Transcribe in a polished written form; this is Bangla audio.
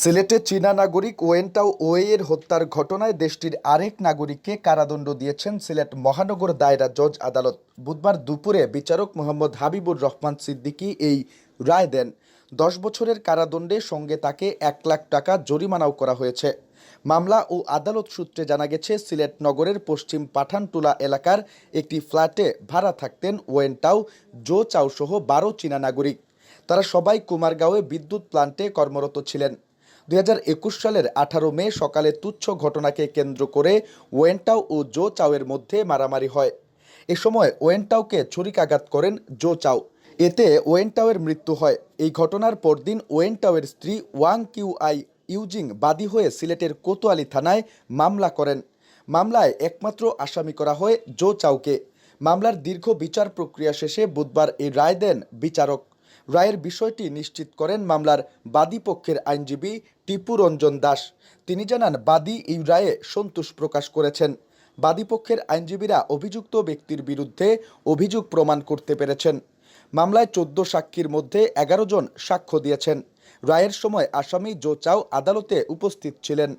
সিলেটে চীনা নাগরিক ওয়েনটাও ওয়ের হত্যার ঘটনায় দেশটির আরেক নাগরিককে কারাদণ্ড দিয়েছেন সিলেট মহানগর দায়রা জজ আদালত। বুধবার দুপুরে বিচারক মোহাম্মদ হাবিবুর রহমান সিদ্দিকী এই রায় দেন। 10 বছরের কারাদণ্ডে সঙ্গে তাকে 1 লাখ টাকা জরিমানাও করা হয়েছে। মামলা ও আদালত সূত্রে জানা গেছে, সিলেট নগরের পশ্চিম পাঠানটুলা এলাকার একটি ফ্ল্যাটে ভাড়া থাকতেন ওয়েনটাও, জো চাও সহ 12 চীনা নাগরিক। তারা সবাই কুমারগাঁওয়ে বিদ্যুৎ প্লান্টে কর্মরত ছিলেন। 2021 সালের 18 মে সকালে তুচ্ছ ঘটনাকে কেন্দ্র করে ওয়েনটাও ও জো চাওয়ের মধ্যে মারামারি হয়। এ সময় ওয়েনটাওকে ছুরিকাঘাত করেন জো চাও। এতে ওয়েনটাওয়ের মৃত্যু হয়। এই ঘটনার পরদিন ওয়েনটাওয়ের স্ত্রী ওয়াং কিউ আই ইউজিং বাদী হয়ে সিলেটের কোতোয়ালি থানায় মামলা করেন। মামলায় একমাত্র আসামি করা হয় জো চাওকে। মামলার দীর্ঘ বিচার প্রক্রিয়া শেষে বুধবার এই রায় দেন বিচারক। রায়ের বিষয়টি নিশ্চিত করেন মামলার বাদী পক্ষের আইনজীবী টিপু রঞ্জন দাস। তিনি জানান, বাদী এই রায়ে সন্তোষ প্রকাশ করেছেন। বাদী পক্ষের আইনজীবীরা অভিযুক্ত ব্যক্তির বিরুদ্ধে অভিযোগ প্রমাণ করতে পেরেছেন। মামলায় 14 সাক্ষীর মধ্যে 11 জন সাক্ষ্য দিয়েছেন। রায়ের সময় আসামি জো চাও আদালতে উপস্থিত ছিলেন।